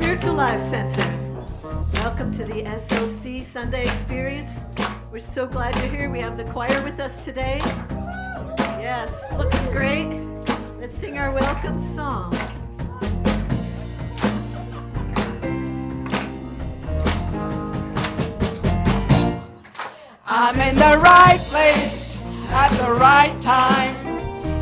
Spiritual Life Center. Welcome to the SLC Sunday Experience. We're so glad you're here. We have the choir with us today. Yes, looking great. Let's sing our welcome song. I'm in the right place at the right time.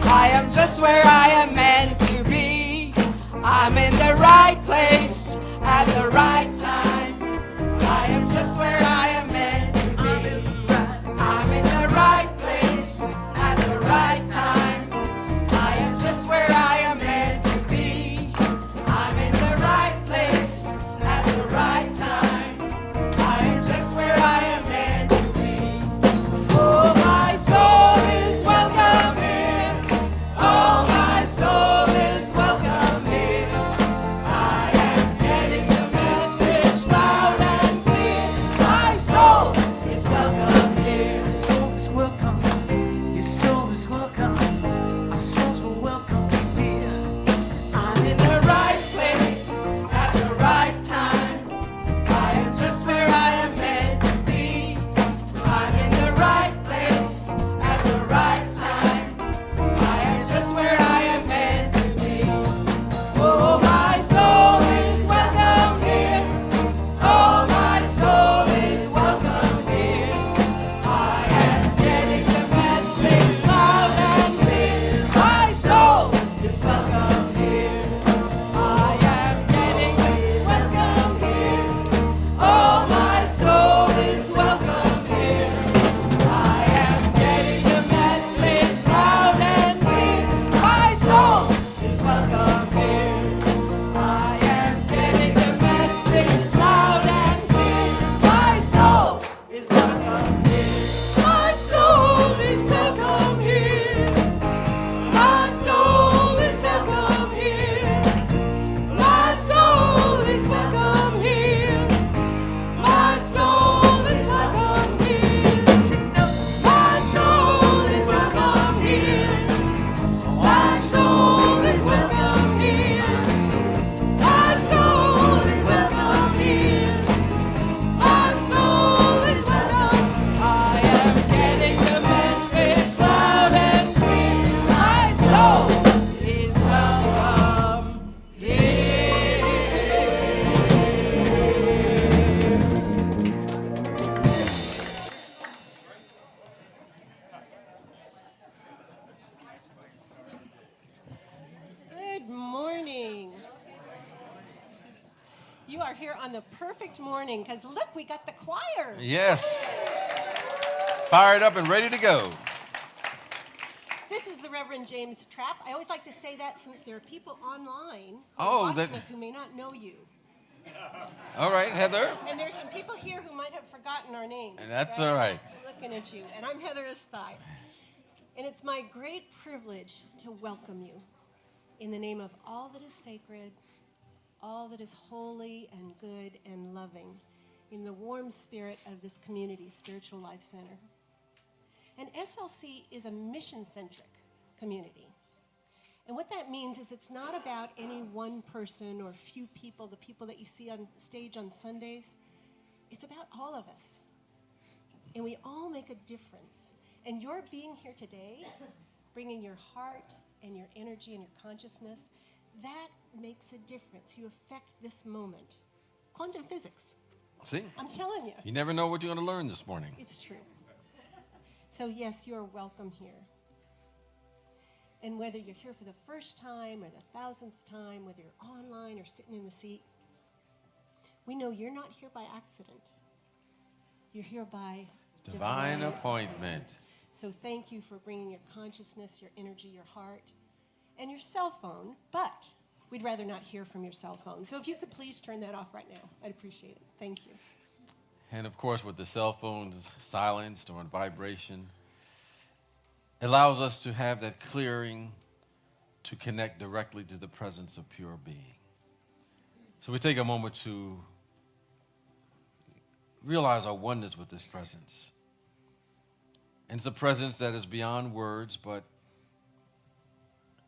I am just where I am meant to be. I'm in the right place at the right time. I am just where I am meant to be. I'm in the right place at the right time. I am just where I am meant to be. I'm in the right place at the right time. I am just where I am meant to be. Oh, my soul is welcome here. Oh, my soul is welcome here. I am getting the message loud and clear. My soul is welcome here. Your soul is welcome. Your soul is welcome. Our souls will welcome you here. I'm in the right place at the right time. I am just where I am meant to be. I'm in the right place at the right time. I am just where I am meant to be. Oh, my soul is welcome here. Oh, my soul is welcome here. I am getting the message loud and clear. My soul is welcome here. I am getting the welcome here. Oh, my soul is welcome here. I am getting the message loud and clear. My soul is welcome here. I am getting the message loud and clear. My soul is welcome here. My soul is welcome here. My soul is welcome here. My soul is welcome here. My soul is welcome here. My soul is welcome here. My soul is welcome here. My soul is welcome here. My soul is welcome. I am getting the message loud and clear. My soul is welcome here. Good morning. You are here on the perfect morning because look, we got the choir. Yes. Fired up and ready to go. This is the Reverend James Trapp. I always like to say that since there are people online who Oh, are watching that- us who may not know you. All right, Heather. And there's some people here who might have forgotten our names. And that's all right. Looking at you. And I'm Heather Estay. And it's my great privilege to welcome you in the name of all that is sacred, all that is holy and good and loving, in the warm spirit of this community, Spiritual Life Center. And SLC is a mission-centric community. And what that means is it's not about any one person or few people, the people that you see on stage on Sundays. It's about all of us. And we all make a difference. And your being here today, bringing your heart and your energy and your consciousness, that makes a difference. You affect this moment. Quantum physics. See? I'm telling you. You never know what you're going to learn this morning. It's true. So yes, you are welcome here. And whether you're here for the first time or the 1000th time, whether you're online or sitting in the seat, we know you're not here by accident. You're here by Divine appointment. So thank you for bringing your consciousness, your energy, your heart, and your cell phone, but we'd rather not hear from your cell phone. So if you could please turn that off right now, I'd appreciate it. Thank you. And of course, with the cell phones silenced or in vibration, it allows us to have that clearing to connect directly to the presence of pure being. So we take a moment to realize our oneness with this presence. And it's a presence that is beyond words, but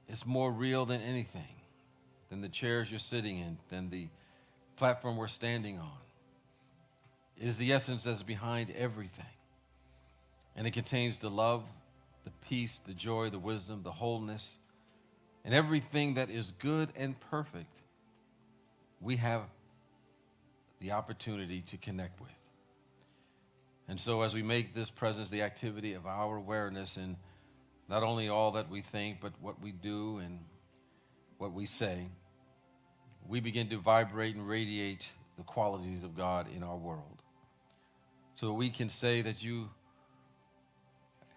it's more real than anything, than the chairs you're sitting in, than the platform we're standing on. It is the essence that's behind everything. And it contains the love, the peace, the joy, the wisdom, the wholeness, and everything that is good and perfect. We have the opportunity to connect with. And so as we make this presence the activity of our awareness in not only all that we think, but what we do and what we say, we begin to vibrate and radiate the qualities of God in our world. So we can say that you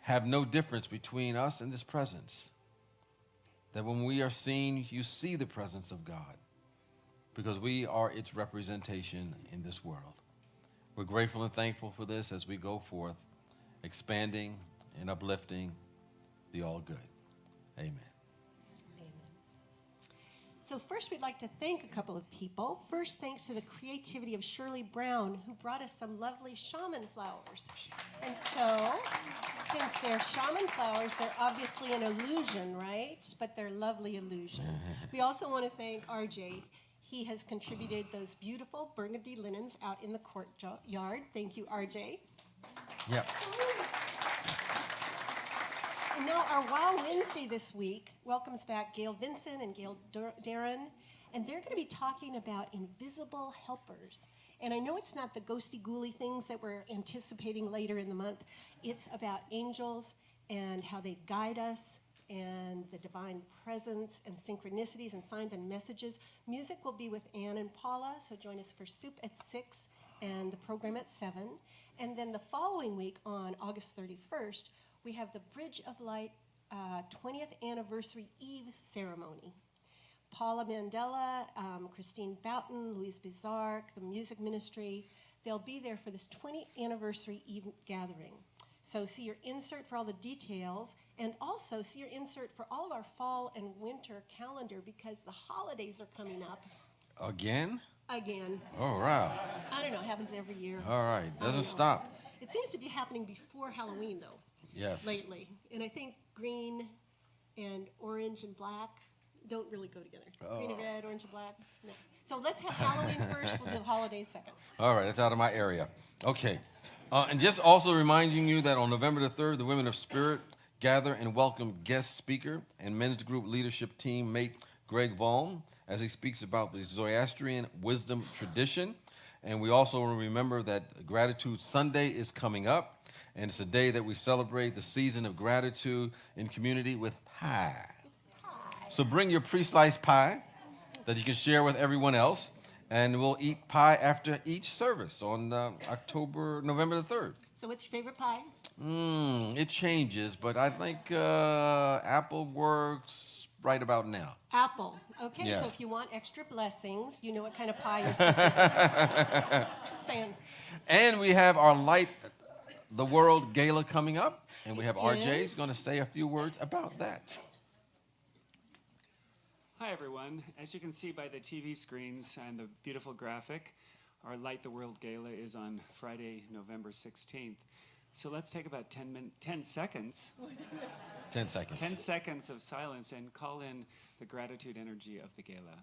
have no difference between us and this presence. That when we are seen, you see the presence of God, because we are its representation in this world. We're grateful and thankful for this as we go forth, expanding and uplifting the all good. Amen. Amen. So first, we'd like to thank a couple of people. First, thanks to the creativity of Shirley Brown, who brought us some lovely shaman flowers. And so, since they're shaman flowers, they're obviously an illusion, right? But they're lovely illusion. We also want to thank RJ. He has contributed those beautiful burgundy linens out in the courtyard. Thank you, RJ. Yep. And now our Wow Wednesday this week welcomes back Gail Vincent and Gail Darren, and they're going to be talking about invisible helpers. And I know it's not the ghosty ghouly things that we're anticipating later in the month. It's about angels and how they guide us and the divine presence and synchronicities and signs and messages. Music will be with Ann and Paula, so join us for soup at 6 and the program at 7. And then the following week on August 31st, we have the Bridge of Light 20th Anniversary Eve ceremony. Paula Mandela, Christine Boughton, Louise Bizarre, the music ministry, they'll be there for this 20th Anniversary Eve gathering. So see your insert for all the details, and also see your insert for all of our fall and winter calendar, because the holidays are coming up. Again? Again. All right. I don't know, it happens every year. All right. Doesn't stop. It seems to be happening before Halloween, though. Yes. Lately. And I think green and orange and black don't really go together. Green and red, orange and black. No. So let's have Halloween first. We'll do the holidays second. All right. That's out of my area. Okay. And just also reminding you that on November the 3rd, the Women of Spirit gather and welcome guest speaker and men's group leadership team mate Greg Vaughn as he speaks about the Zoroastrian wisdom tradition. And we also remember that Gratitude Sunday is coming up. And it's a day that we celebrate the season of gratitude in community with pie. So bring your pre-sliced pie that you can share with everyone else. And we'll eat pie after each service on November the 3rd. So what's your favorite pie? It changes, but I think apple works right about now. Apple. Okay, Yes. so if you want extra blessings, you know what kind of pie you're supposed to eat. Just saying. And we have our Light the World Gala coming up, and we have It RJ's is. going to say a few words about that. Hi, everyone. As you can see by the TV screens and the beautiful graphic, our Light the World Gala is on Friday, November 16th. So let's take about 10 seconds, 10 seconds. 10 seconds of silence and call in the gratitude energy of the gala.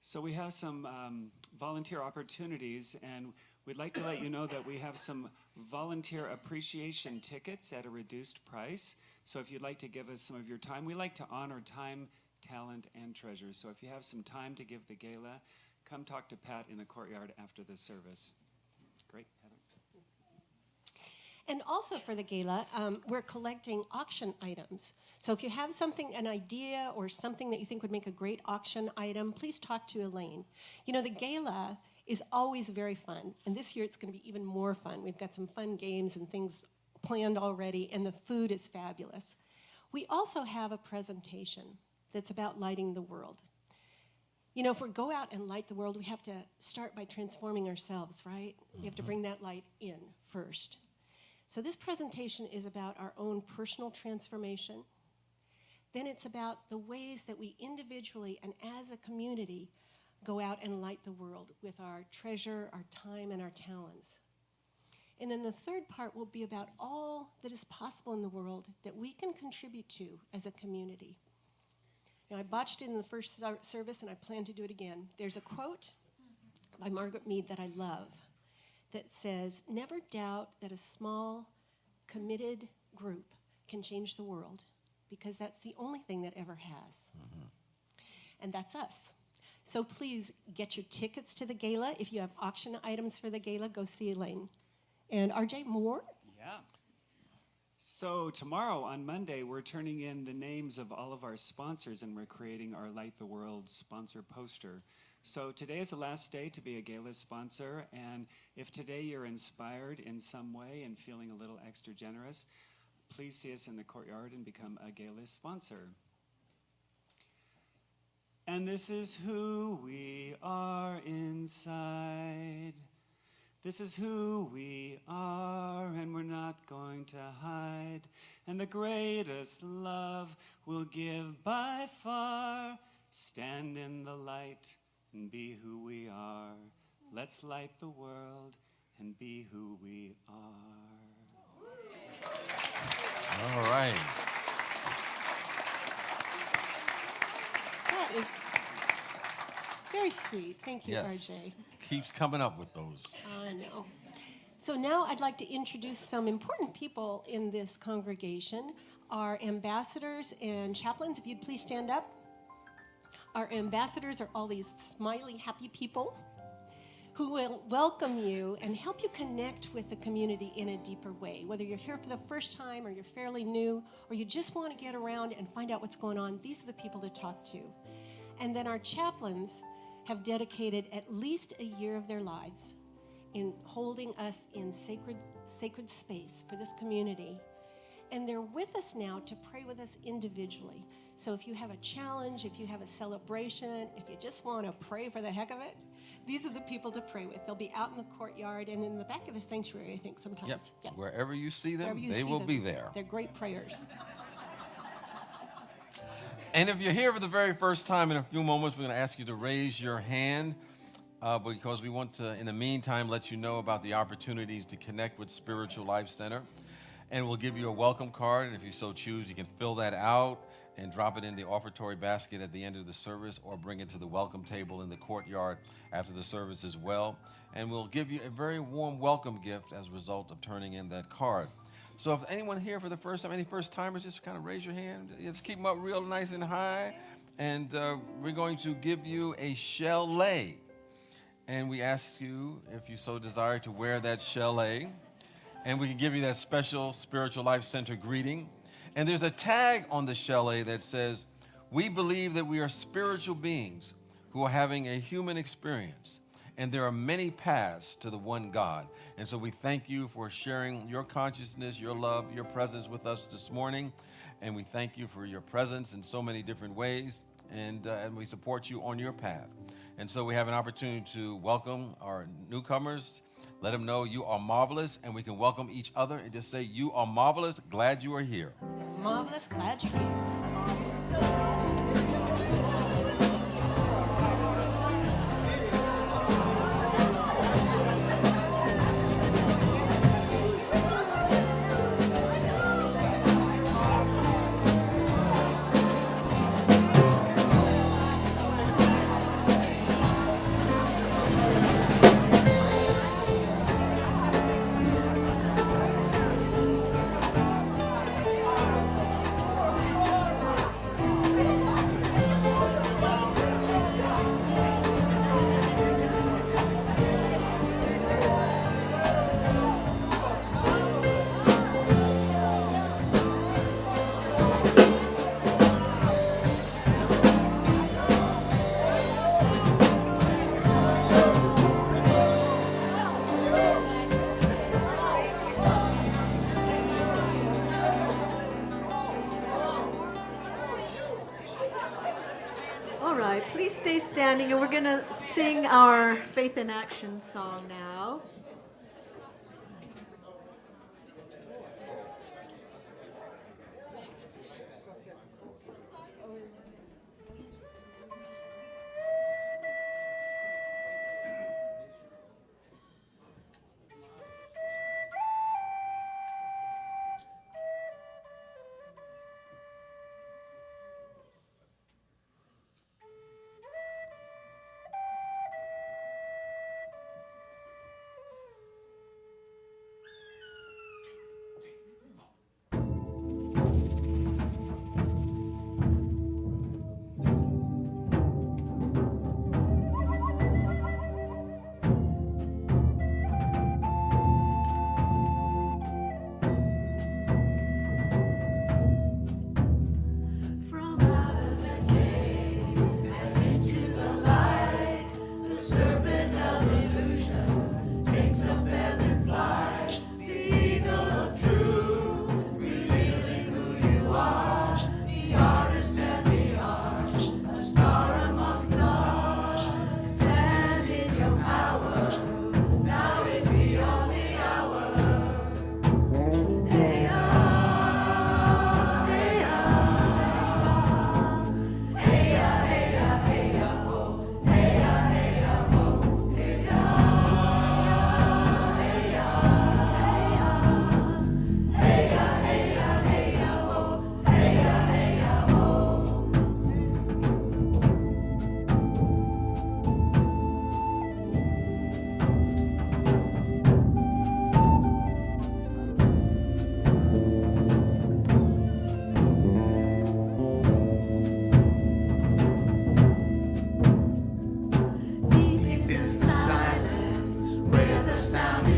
So we have some volunteer opportunities, and we'd like to let you know that we have some volunteer appreciation tickets at a reduced price. So if you'd like to give us some of your time, we like to honor time, talent, and treasure. So if you have some time to give the gala, come talk to Pat in the courtyard after the service. Great, Heather. And also for the gala, we're collecting auction items. So if you have something, an idea or something that you think would make a great auction item, please talk to Elaine. You know, the gala is always very fun, and this year it's going to be even more fun. We've got some fun games and things planned already, and the food is fabulous. We also have a presentation that's about lighting the world. You know, if we go out and light the world, we have to start by transforming ourselves, right? We have to bring that light in first. So this presentation is about our own personal transformation. Then it's about the ways that we individually and as a community go out and light the world with our treasure, our time, and our talents. And then the third part will be about all that is possible in the world that we can contribute to as a community. Now, I botched it in the first service, and I plan to do it again. There's a quote by Margaret Mead that I love that says, "Never doubt that a small, committed group can change the world, because that's the only thing that ever has." And that's us. So please get your tickets to the gala. If you have auction items for the gala, go see Elaine. And RJ, more? Yeah. So tomorrow, on Monday, we're turning in the names of all of our sponsors, and we're creating our Light the World sponsor poster. So today is the last day to be a gala sponsor, and if today you're inspired in some way and feeling a little extra generous, please see us in the courtyard and become a gala sponsor. And this is who we are inside. This is who we are, and we're not going to hide. And the greatest love we'll give by far. Stand in the light and be who we are. Let's light the world and be who we are. All right. That is very sweet. Thank you, Yes. RJ. Keeps coming up with those. I know. So now I'd like to introduce some important people in this congregation. Our ambassadors and chaplains, if you'd please stand up. Our ambassadors are all these smiley, happy people who will welcome you and help you connect with the community in a deeper way. Whether you're here for the first time or you're fairly new or you just want to get around and find out what's going on, these are the people to talk to. And then our chaplains have dedicated at least a year of their lives in holding us in sacred space for this community. And they're with us now to pray with us individually. So if you have a challenge, if you have a celebration, if you just want to pray for the heck of it, these are the people to pray with. They'll be out in the courtyard and in the back of the sanctuary, I think, sometimes. Yep. Yep. Wherever you see them, Wherever you they see will them. be there. They're great prayers. And if you're here for the very first time, in a few moments, we're going to ask you to raise your hand because we want to, in the meantime, let you know about the opportunities to connect with Spiritual Life Center. And we'll give you a welcome card, and if you so choose, you can fill that out and drop it in the offertory basket at the end of the service, or bring it to the welcome table in the courtyard after the service as well. And we'll give you a very warm welcome gift as a result of turning in that card. So if anyone here for the first time, any first timers, just kind of raise your hand. Just keep them up real nice and high. And we're going to give you a chalet. And we ask you, if you so desire, to wear that chalet. And we can give you that special Spiritual Life Center greeting. And there's a tag on the chalet that says, "We believe that we are spiritual beings who are having a human experience. And there are many paths to the one God." And so we thank you for sharing your consciousness, your love, your presence with us this morning. And we thank you for your presence in so many different ways. And we support you on your path. And so we have an opportunity to welcome our newcomers. Let them know you are marvelous, and we can welcome each other and just say, "You are marvelous, glad you are here." Marvelous, glad you're here. All right, please stay standing, and we're going to sing our Faith in Action song now.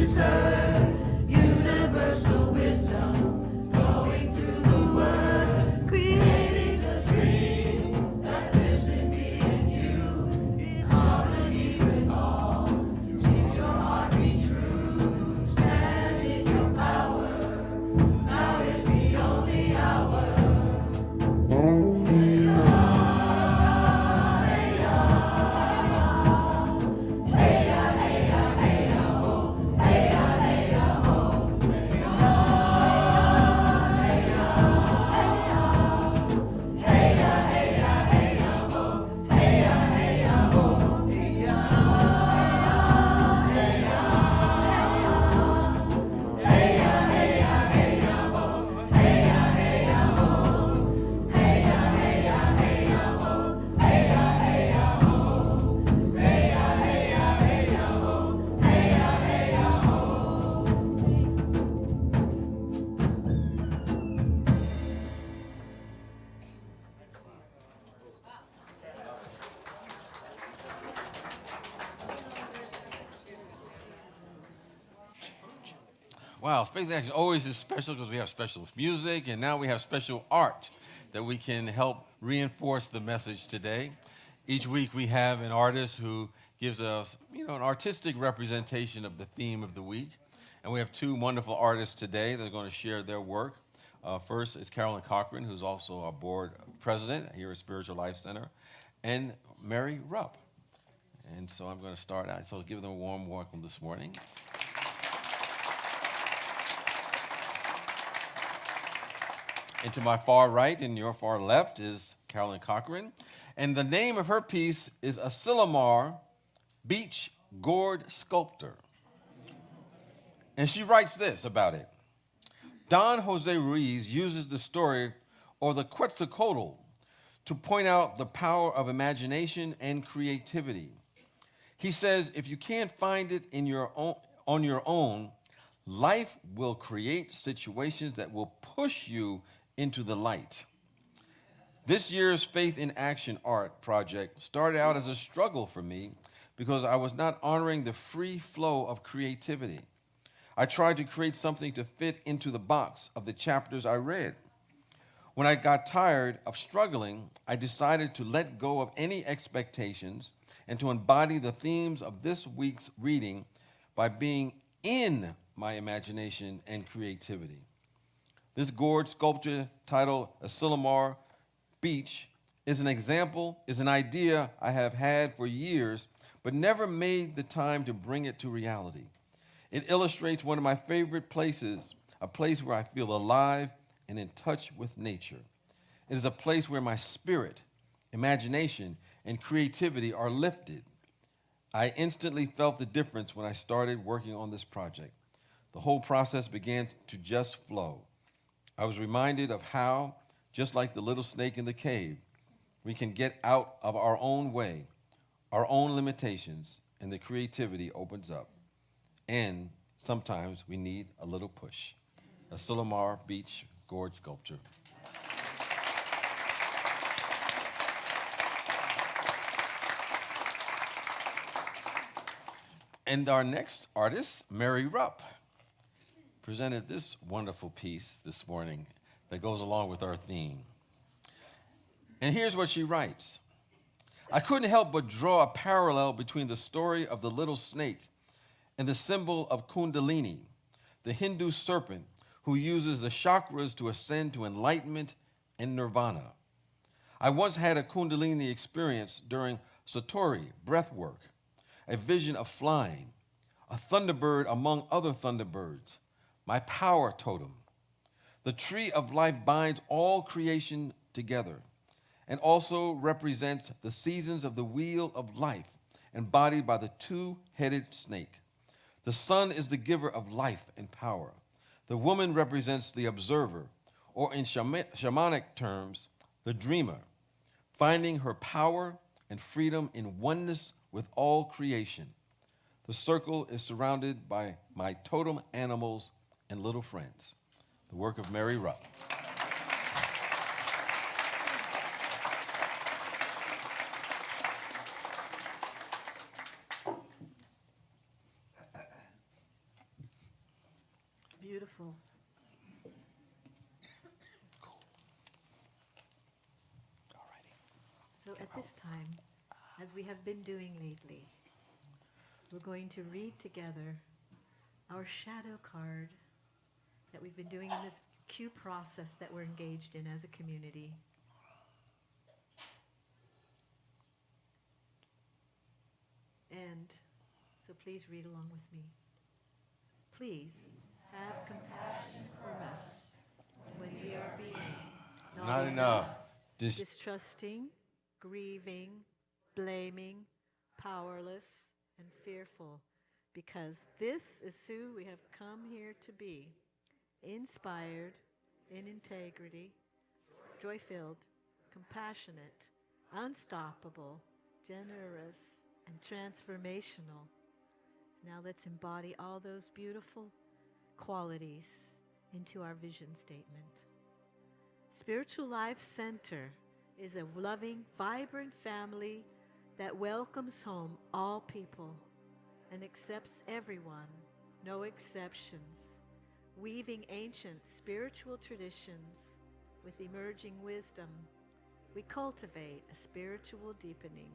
is heard. Universal wisdom flowing through the word, creating a dream that lives in me and you, in harmony with all. To your heart be true, stand in your power. Now is the only hour. Wow, Space Action always is special because we have special music, and now we have special art that we can help reinforce the message today. Each week we have an artist who gives us, an artistic representation of the theme of the week. And we have two wonderful artists today that are going to share their work. First is Carolyn Cochran, who's also our board president here at Spiritual Life Center, and Mary Rupp. And so I'm going to start out. So give them a warm welcome this morning. And to my far right and your far left is Carolyn Cochran. And the name of her piece is Asilomar Beach Gourd Sculptor. And she writes this about it. Don Jose Ruiz uses the story or the Quetzalcoatl to point out the power of imagination and creativity. He says, if you can't find it on your own, life will create situations that will push you into the light. This year's Faith in Action art project started out as a struggle for me because I was not honoring the free flow of creativity. I tried to create something to fit into the box of the chapters I read. When I got tired of struggling, I decided to let go of any expectations and to embody the themes of this week's reading by being in my imagination and creativity. This gourd sculpture titled Asilomar Beach is an idea I have had for years, but never made the time to bring it to reality. It illustrates one of my favorite places, a place where I feel alive and in touch with nature. It is a place where my spirit, imagination, and creativity are lifted. I instantly felt the difference when I started working on this project. The whole process began to just flow. I was reminded of how, just like the little snake in the cave, we can get out of our own way, our own limitations, and the creativity opens up. And sometimes we need a little push. Asilomar Beach Gourd Sculpture. And our next artist, Mary Rupp, presented this wonderful piece this morning that goes along with our theme. And here's what she writes. I couldn't help but draw a parallel between the story of the little snake and the symbol of Kundalini, the Hindu serpent who uses the chakras to ascend to enlightenment and nirvana. I once had a Kundalini experience during Satori, breath work, a vision of flying, a thunderbird among other thunderbirds, my power totem. The tree of life binds all creation together and also represents the seasons of the wheel of life embodied by the two-headed snake. The sun is the giver of life and power. The woman represents the observer, or in shamanic terms, the dreamer, finding her power and freedom in oneness with all creation. The circle is surrounded by my totem animals and little friends. The work of Mary Rupp. Beautiful. So at this time, as we have been doing lately, we're going to read together our shadow card that we've been doing in this cue process that we're engaged in as a community. And so please read along with me. Please have compassion for us when we are being Not enough. distrusting, grieving, blaming, powerless, and fearful, because this is who we have come here to be, inspired, in integrity, joy-filled, compassionate, unstoppable, generous, and transformational. Now let's embody all those beautiful qualities into our vision statement. Spiritual Life Center is a loving, vibrant family that welcomes home all people and accepts everyone, no exceptions, weaving ancient spiritual traditions with emerging wisdom. We cultivate a spiritual deepening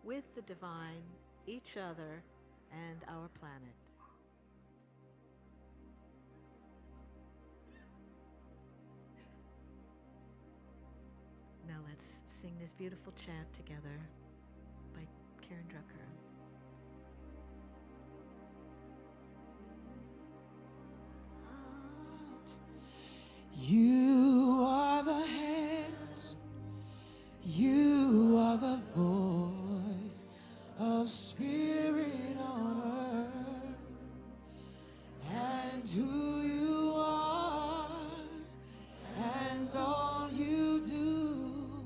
with the divine, each other, and our planet. Now let's sing this beautiful chant together by Karen Drucker. You are the hands, you are the voice of spirit on earth, and who you are, and all you do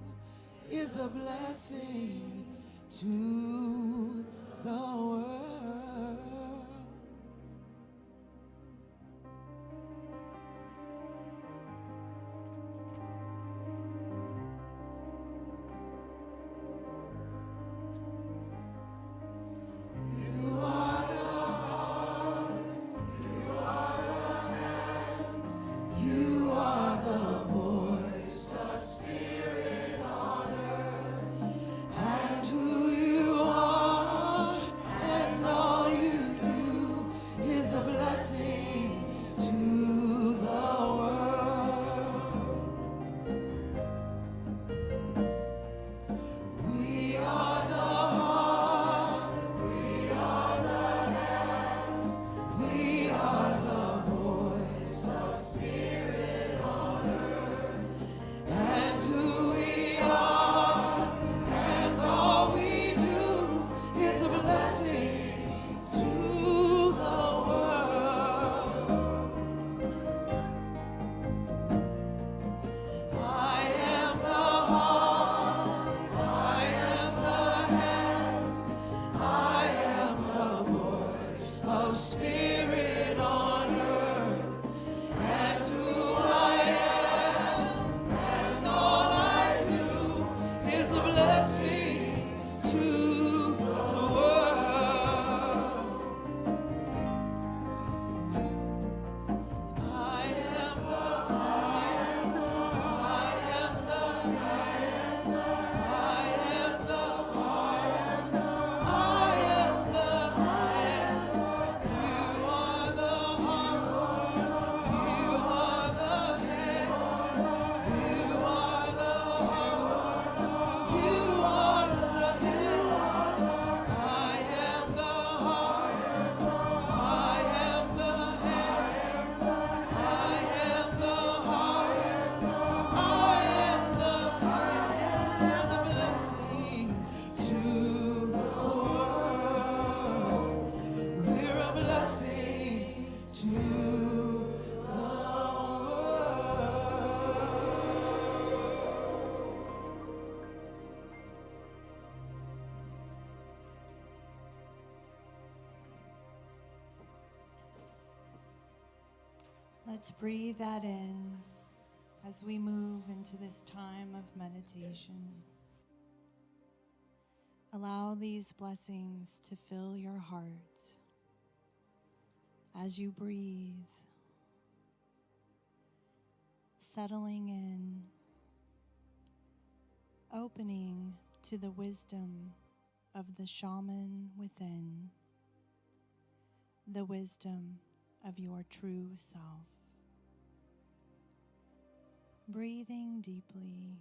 is a blessing to the world. You are the voice of spirit on earth, and who you are, and all you do is a blessing to the world. We are the heart, we are the hands, we are the voice of spirit on earth, and who we are, and all we do is a blessing to the world. I am the heart, I am the hands, I am the voice of spirit on earth, and who I am, and all I do is a blessing to the world. I am the heart, I am the hands, I am the heart, I am the hands. You are the heart, you are the hands, you are the heart, you are the hands. I am the heart, I am the hands, I am the heart, I am the blessing to the world. We're a blessing to the world. Let's breathe that in as we move into this time of meditation. Allow these blessings to fill your heart as you breathe. settling in, opening to the wisdom of the shaman within, the wisdom of your true self. Breathing deeply,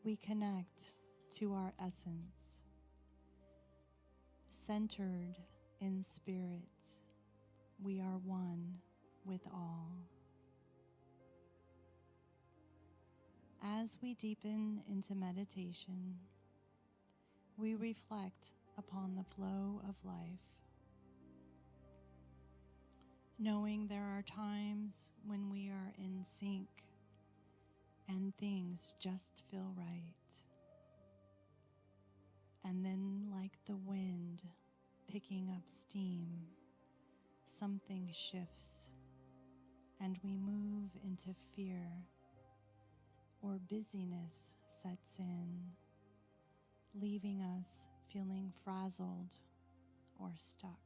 we connect to our essence, centered in spirit. We are one with all. As we deepen into meditation, we reflect upon the flow of life, knowing there are times when we are in sync and things just feel right. And then, like the wind picking up steam, something shifts and we move into fear, or busyness sets in, leaving us feeling frazzled or stuck.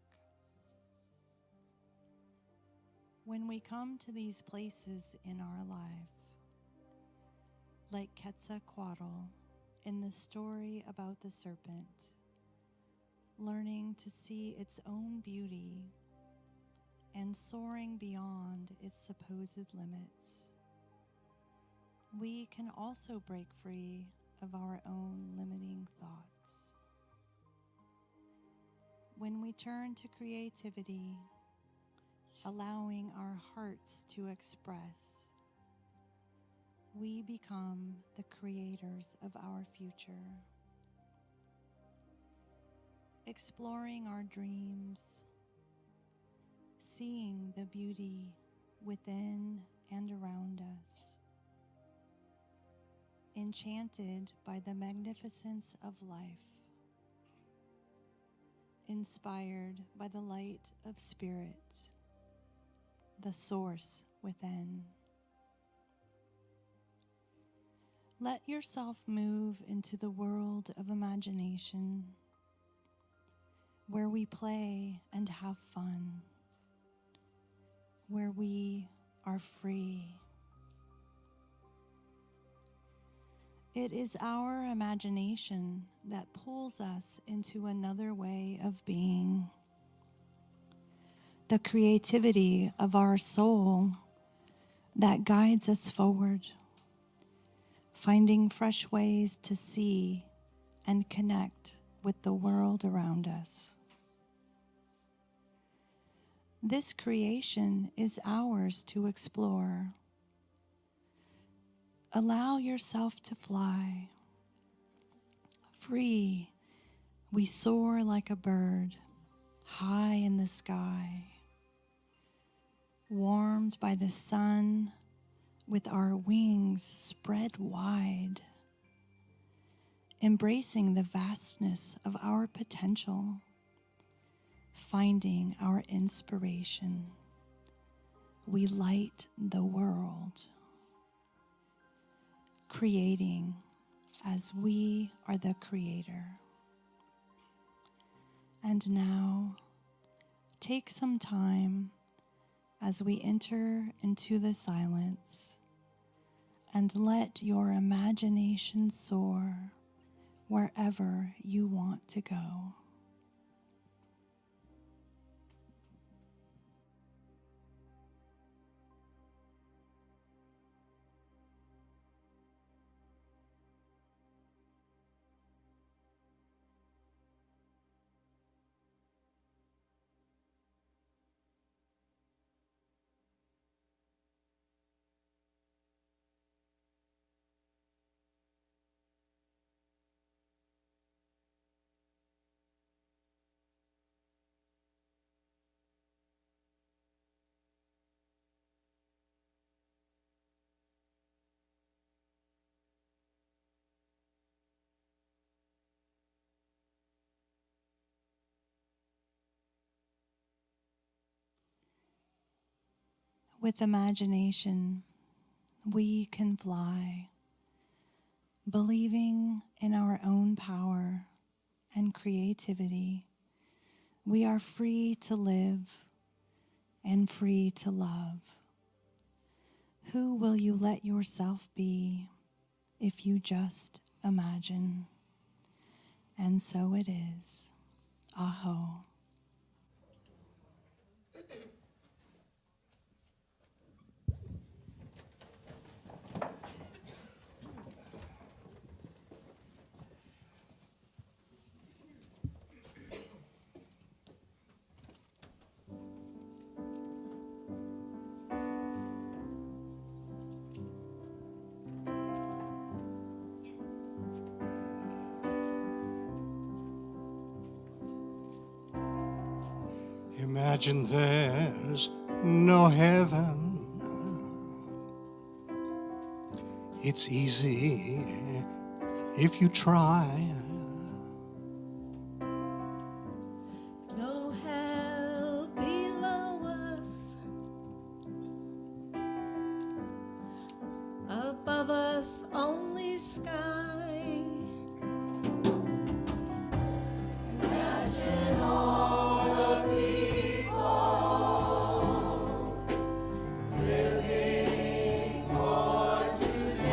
When we come to these places in our life, like Quetzalcoatl in the story about the serpent, learning to see its own beauty and soaring beyond its supposed limits, we can also break free of our own limiting thoughts. When we turn to creativity, allowing our hearts to express, we become the creators of our future. Exploring our dreams, seeing the beauty within and around us, enchanted by the magnificence of life, inspired by the light of spirit, the source within. Let yourself move into the world of imagination, where we play and have fun, where we are free. It is our imagination that pulls us into another way of being. The creativity of our soul that guides us forward, finding fresh ways to see and connect with the world around us. This creation is ours to explore. Allow yourself to fly. Free, we soar like a bird, high in the sky, warmed by the sun, with our wings spread wide, embracing the vastness of our potential, finding our inspiration. We light the world, creating as we are the creator. And now, take some time as we enter into the silence and let your imagination soar wherever you want to go. With imagination, we can fly, believing in our own power and creativity. We are free to live and free to love. Who will you let yourself be if you just imagine? And so it is. Aho. Imagine there's no heaven. It's easy if you try. No hell below us, above us only sky. Imagine all the people living for today.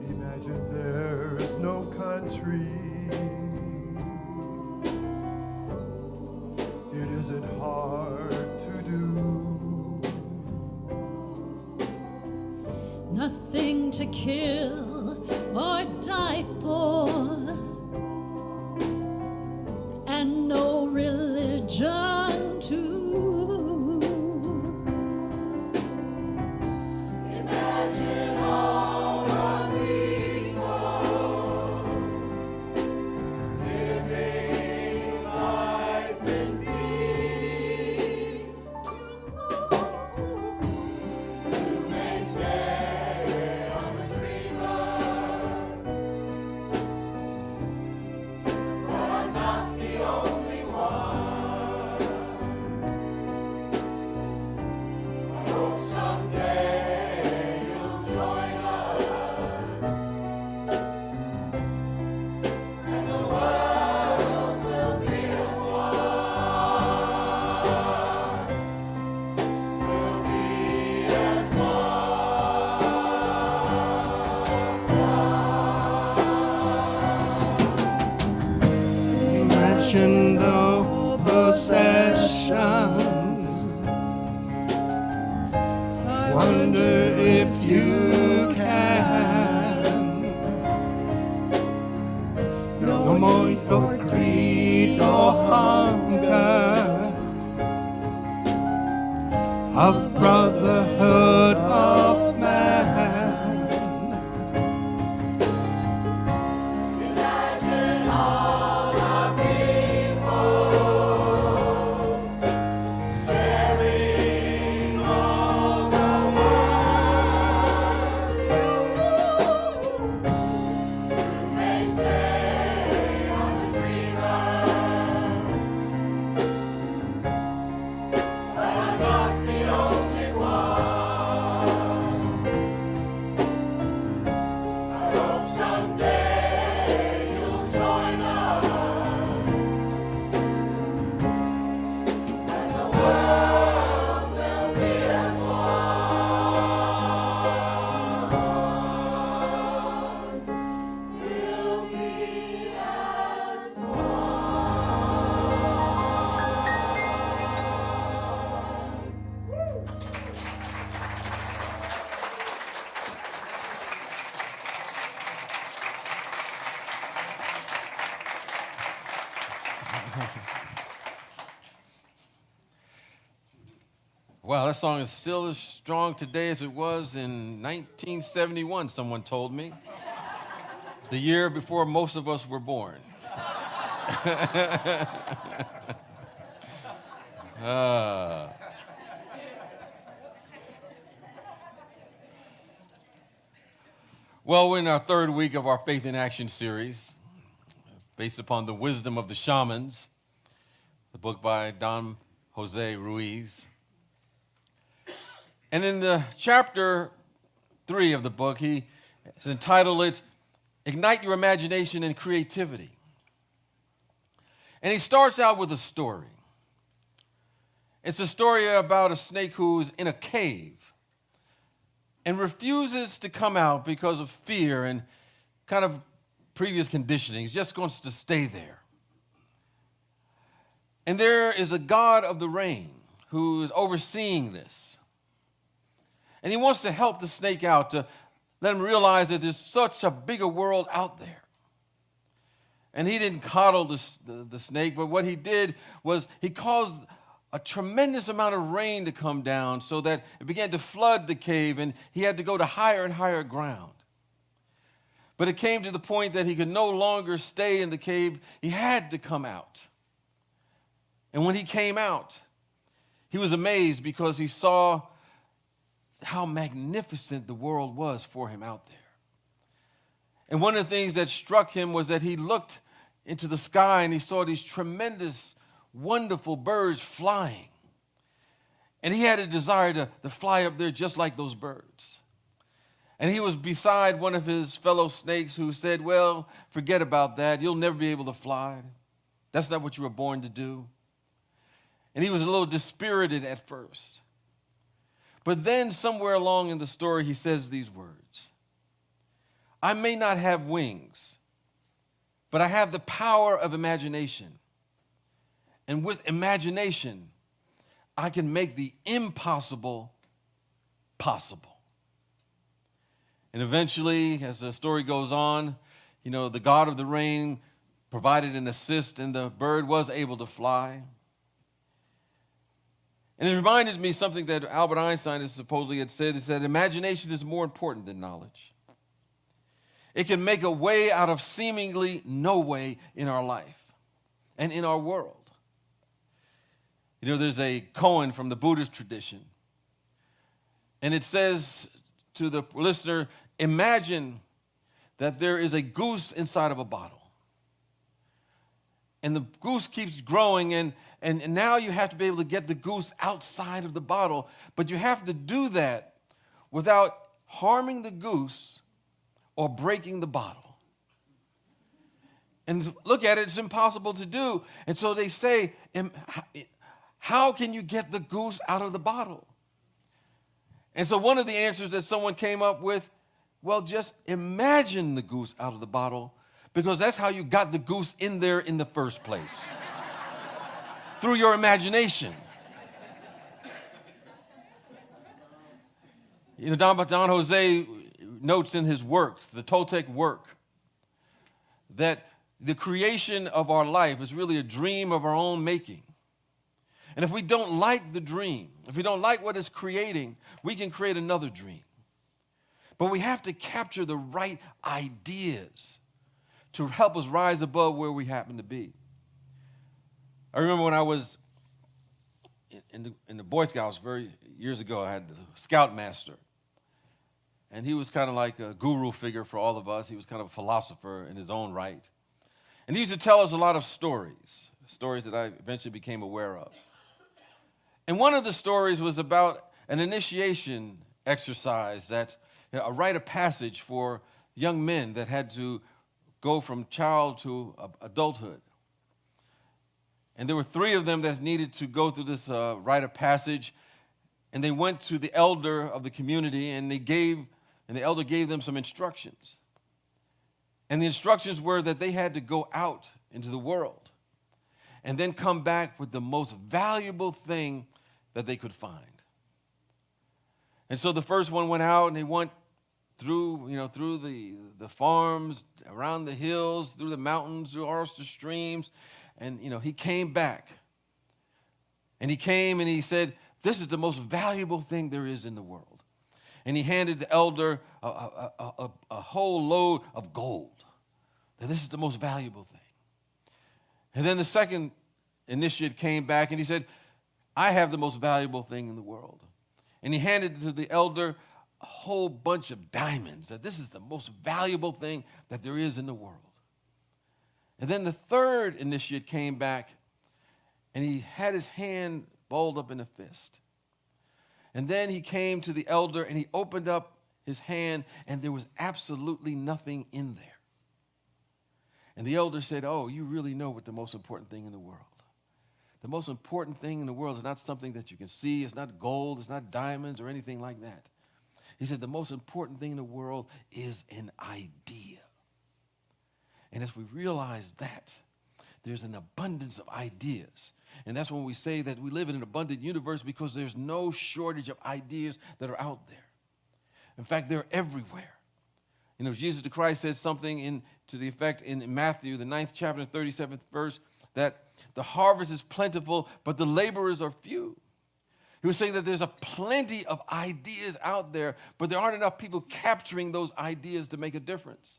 Imagine there's no country. It isn't hard to do. Nothing to kill or die for, and no religion too. Imagine all the people living life in peace. You may say I'm a dreamer, but I'm not the only one. I hope someday you'll join us, and the world will be as one. We'll be as Imagine no possessions. Wonder if you can. No more for greed or hunger. A brotherhood of man. Imagine all the people sharing all the world. You may say I'm a dreamer, but I'm not the only one. I hope someday you'll join us, and the world will be as one. We'll be as Wow, that song is still as strong today as it was in 1971, someone told me. The year before most of us were born. Well, we're in our third week of our Faith in Action series, based upon the wisdom of the shamans, the book by Don Jose Ruiz. And in the chapter 3 of the book, he has entitled it, Ignite Your Imagination and Creativity. And he starts out with a story. It's a story about a snake who's in a cave and refuses to come out because of fear and kind of previous conditioning. He just wants to stay there. And there is a god of the rain who is overseeing this. And he wants to help the snake out, to let him realize that there's such a bigger world out there. And he didn't coddle the snake, but what he did was he caused a tremendous amount of rain to come down so that it began to flood the cave, and he had to go to higher and higher ground. But it came to the point that he could no longer stay in the cave. He had to come out. And when he came out, he was amazed because he saw how magnificent the world was for him out there. And one of the things that struck him was that he looked into the sky and he saw these tremendous, wonderful birds flying. And he had a desire to fly up there just like those birds. And he was beside one of his fellow snakes who said, well, forget about that. You'll never be able to fly. That's not what you were born to do. And he was a little dispirited at first. But then somewhere along in the story, he says these words: I may not have wings, but I have the power of imagination. And with imagination, I can make the impossible possible. And eventually, as the story goes on, the god of the rain provided an assist, and the bird was able to fly. And it reminded me something that Albert Einstein supposedly had said. He said, imagination is more important than knowledge. It can make a way out of seemingly no way in our life and in our world. There's a koan from the Buddhist tradition, and it says to the listener, imagine that there is a goose inside of a bottle. And the goose keeps growing, and now you have to be able to get the goose outside of the bottle, but you have to do that without harming the goose or breaking the bottle. And look at it, it's impossible to do. And so they say, how can you get the goose out of the bottle? And so one of the answers that someone came up with, well, just imagine the goose out of the bottle, because that's how you got the goose in there in the first place. Through your imagination. Don Jose notes in his works, the Toltec work, that the creation of our life is really a dream of our own making. And if we don't like the dream, if we don't like what it's creating, we can create another dream. But we have to capture the right ideas to help us rise above where we happen to be. I remember when I was in the Boy Scouts years ago, I had a scoutmaster. And he was kind of like a guru figure for all of us. He was kind of a philosopher in his own right. And he used to tell us a lot of stories that I eventually became aware of. And one of the stories was about an initiation exercise, a rite of passage for young men that had to go from child to adulthood. And there were 3 of them that needed to go through this rite of passage. And they went to the elder of the community, and the elder gave them some instructions. And the instructions were that they had to go out into the world and then come back with the most valuable thing that they could find. And so the first one went out, and they went through the farms, around the hills, through the mountains, through the streams. And, he came back. And he came and he said, this is the most valuable thing there is in the world. And he handed the elder a whole load of gold. That this is the most valuable thing. And then the second initiate came back and he said, I have the most valuable thing in the world. And he handed to the elder a whole bunch of diamonds. That this is the most valuable thing that there is in the world. And then the third initiate came back, and he had his hand balled up in a fist. And then he came to the elder, and he opened up his hand, and there was absolutely nothing in there. And the elder said, oh, you really know what the most important thing in the world. The most important thing in the world is not something that you can see. It's not gold. It's not diamonds or anything like that. He said the most important thing in the world is an idea. And as we realize that, there's an abundance of ideas. And that's when we say that we live in an abundant universe, because there's no shortage of ideas that are out there. In fact, they're everywhere. You know, Jesus the Christ said something to the effect in Matthew, the 9th chapter, 37th verse, that the harvest is plentiful, but the laborers are few. He was saying that there's a plenty of ideas out there, but there aren't enough people capturing those ideas to make a difference.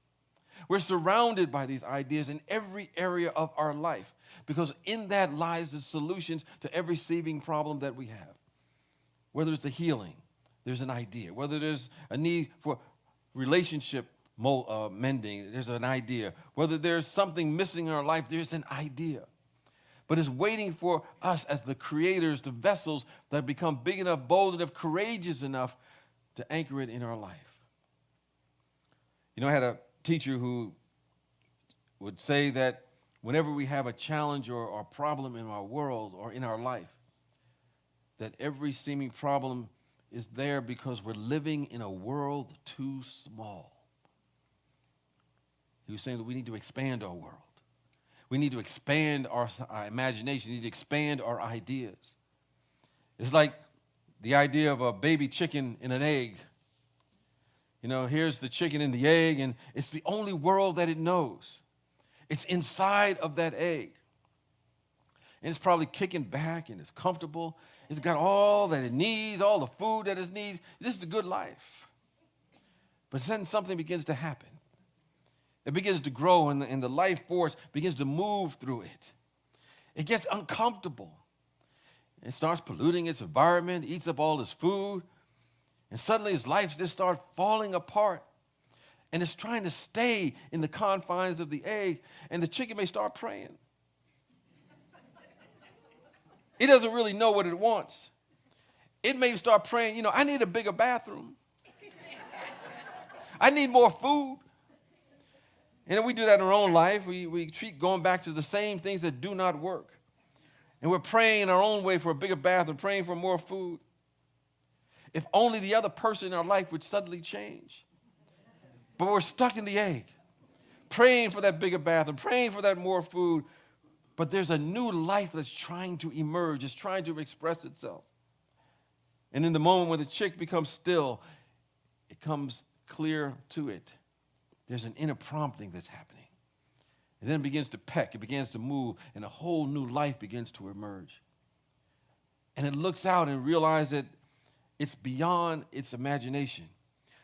We're surrounded by these ideas in every area of our life, because in that lies the solutions to every seeming problem that we have. Whether it's a healing, there's an idea. Whether there's a need for relationship mending, there's an idea. Whether there's something missing in our life, there's an idea. But it's waiting for us as the creators, the vessels that become big enough, bold enough, courageous enough to anchor it in our life. You know, I had a teacher who would say that whenever we have a challenge or a problem in our world or in our life, that every seeming problem is there because we're living in a world too small. He was saying that we need to expand our world. We need to expand our imagination. We need to expand our ideas. It's like the idea of a baby chicken in an egg. You know, here's the chicken in the egg, and it's the only world that it knows. It's inside of that egg. And it's probably kicking back, and it's comfortable. It's got all that it needs, all the food that it needs. This is a good life. But then something begins to happen. It begins to grow, and the life force begins to move through it. It gets uncomfortable. It starts polluting its environment, eats up all its food, and suddenly its life just starts falling apart. And it's trying to stay in the confines of the egg, and the chicken may start praying. It doesn't really know what it wants. It may start praying, you know, I need a bigger bathroom. I need more food. And we do that in our own life. We keep going back to the same things that do not work. And we're praying in our own way for a bigger bathroom, praying for more food. If only the other person in our life would suddenly change. But we're stuck in the egg, praying for that bigger bathroom, praying for that more food. But there's a new life that's trying to emerge, it's trying to express itself. And in the moment when the chick becomes still, it comes clear to it. There's an inner prompting that's happening. And then it begins to peck, it begins to move, and a whole new life begins to emerge. And it looks out and realizes that it's beyond its imagination.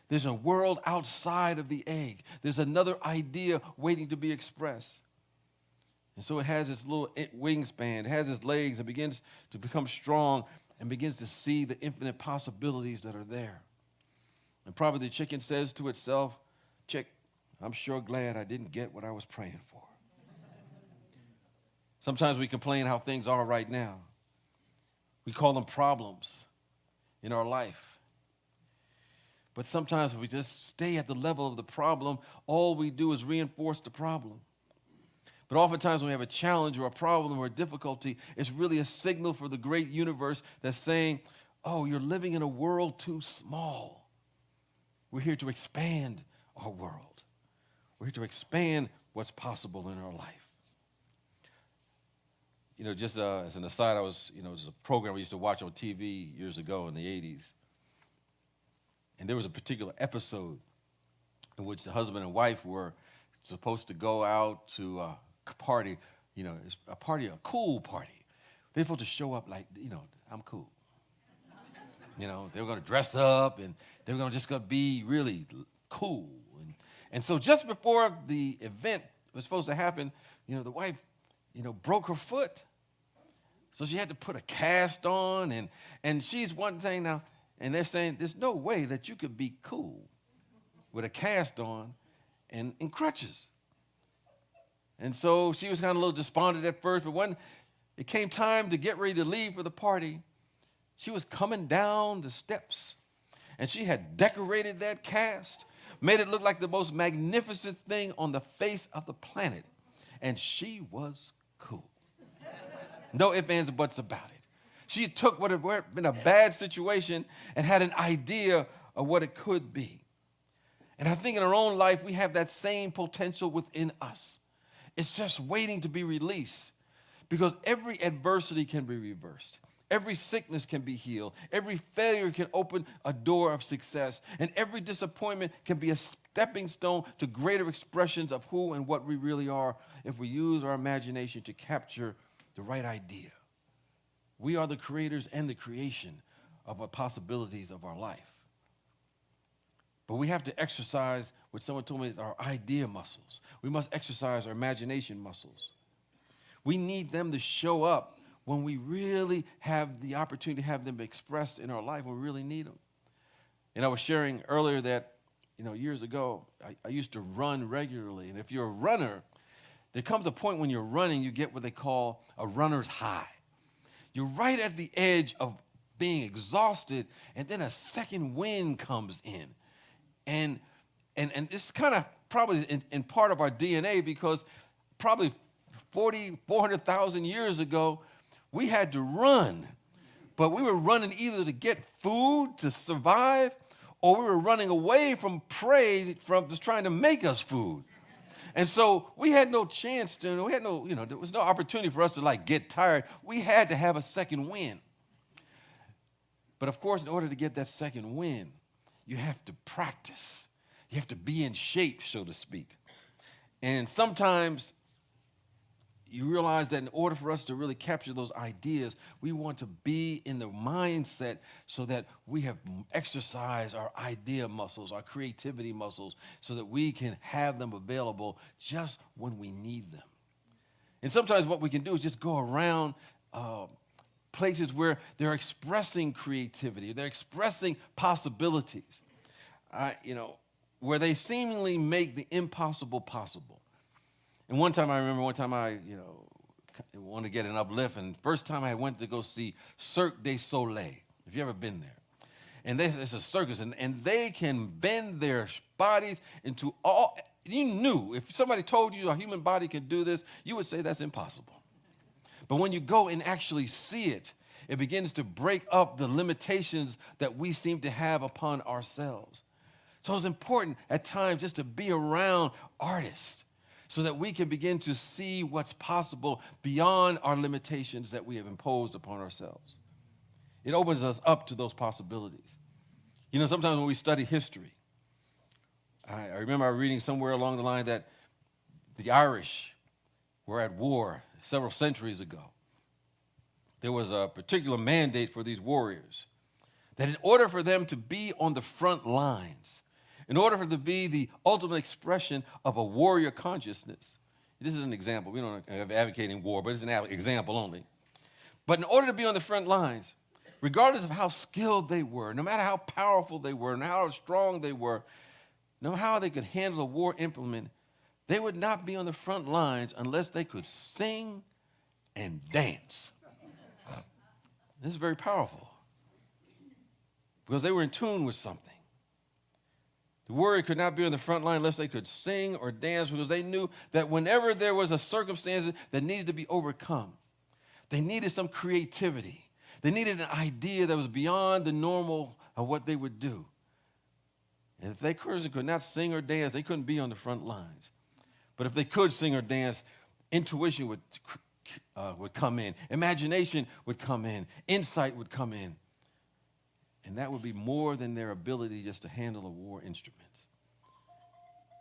There's a world outside of the egg. There's another idea waiting to be expressed. And so it has its little wingspan, it has its legs, it begins to become strong and begins to see the infinite possibilities that are there. And probably the chicken says to itself, chick, I'm sure glad I didn't get what I was praying for. Sometimes we complain how things are right now. We call them problems in our life. But sometimes if we just stay at the level of the problem, all we do is reinforce the problem. But oftentimes when we have a challenge or a problem or a difficulty, it's really a signal for the great universe that's saying, oh, you're living in a world too small. We're here to expand our world. We're here to expand what's possible in our life. You know, just as an aside, there's a program we used to watch on TV years ago in the 80s. And there was a particular episode in which the husband and wife were supposed to go out to a party, it's a party, a cool party. They were supposed to show up like, I'm cool. They were going to dress up and they were just going to be really cool. And so just before the event was supposed to happen, the wife, broke her foot. So she had to put a cast on and she's one thing now, and they're saying there's no way that you could be cool with a cast on and in crutches. And so she was kind of a little despondent at first, but when it came time to get ready to leave for the party, she was coming down the steps, and she had decorated that cast, made it look like the most magnificent thing on the face of the planet, and she was cool. No ifs, ands, or buts about it. She took what had been a bad situation and had an idea of what it could be. And I think in our own life, we have that same potential within us. It's just waiting to be released, because every adversity can be reversed. Every sickness can be healed. Every failure can open a door of success. And every disappointment can be a stepping stone to greater expressions of who and what we really are if we use our imagination to capture the right idea. We are the creators and the creation of the possibilities of our life. But we have to exercise what someone told me, our idea muscles. We must exercise our imagination muscles. We need them to show up when we really have the opportunity to have them expressed in our life, when we really need them. And I was sharing earlier that, years ago, I used to run regularly. And if you're a runner, there comes a point when you're running, you get what they call a runner's high. You're right at the edge of being exhausted, and then a second wind comes in. And it's kind of probably in part of our DNA, because probably 400,000 years ago, we had to run. But we were running either to get food to survive, or we were running away from prey from just trying to make us food. And so we had no chance to, there was no opportunity for us to get tired. We had to have a second wind. But of course, in order to get that second wind, you have to practice. You have to be in shape, so to speak. And sometimes you realize that in order for us to really capture those ideas, we want to be in the mindset so that we have exercised our idea muscles, our creativity muscles, so that we can have them available just when we need them. And sometimes what we can do is just go around places where they're expressing creativity, they're expressing possibilities, where they seemingly make the impossible possible. And I remember I wanted to get an uplift, and first time I went to go see Cirque du Soleil. Have you ever been there? And it's a circus, and they can bend their bodies into all. You knew, if somebody told you a human body can do this, you would say that's impossible. But when you go and actually see it, it begins to break up the limitations that we seem to have upon ourselves. So it's important at times just to be around artists, so that we can begin to see what's possible beyond our limitations that we have imposed upon ourselves. It opens us up to those possibilities. Sometimes when we study history, I remember reading somewhere along the line that the Irish were at war several centuries ago. There was a particular mandate for these warriors that in order for them to be on the front lines, in order for it to be the ultimate expression of a warrior consciousness. This is an example. We don't advocating war, but it's an example only. But in order to be on the front lines, regardless of how skilled they were, no matter how powerful they were, no matter how strong they were, no matter how they could handle a war implement, they would not be on the front lines unless they could sing and dance. This is very powerful, because they were in tune with something. The warrior could not be on the front line unless they could sing or dance, because they knew that whenever there was a circumstance that needed to be overcome, they needed some creativity. They needed an idea that was beyond the normal of what they would do. And if they could not sing or dance, they couldn't be on the front lines. But if they could sing or dance, intuition would come in. Imagination would come in. Insight would come in. And that would be more than their ability just to handle a war instrument.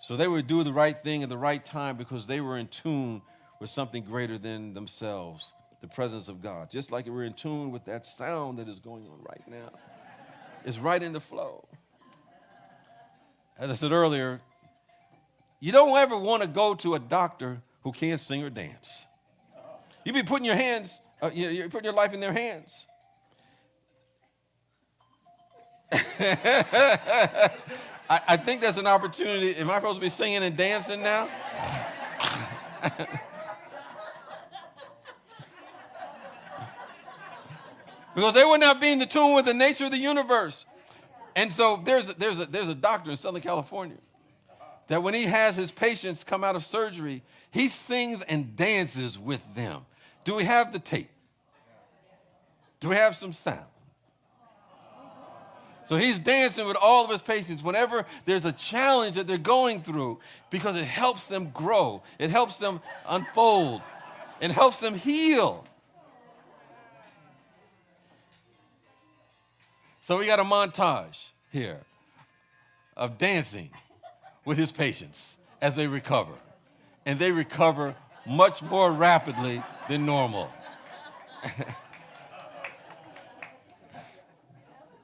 So they would do the right thing at the right time because they were in tune with something greater than themselves, the presence of God. Just like we're in tune with that sound that is going on right now. It's right in the flow. As I said earlier, you don't ever want to go to a doctor who can't sing or dance. You be putting your hands, you're putting your life in their hands. I think that's an opportunity. Am I supposed to be singing and dancing now? Because they were not being in tune with the nature of the universe. And so there's a doctor in Southern California that when he has his patients come out of surgery, he sings and dances with them. Do we have the tape? Do we have some sound? So he's dancing with all of his patients whenever there's a challenge that they're going through because it helps them grow. It helps them unfold. It helps them heal. So we got a montage here of dancing with his patients as they recover. And they recover much more rapidly than normal.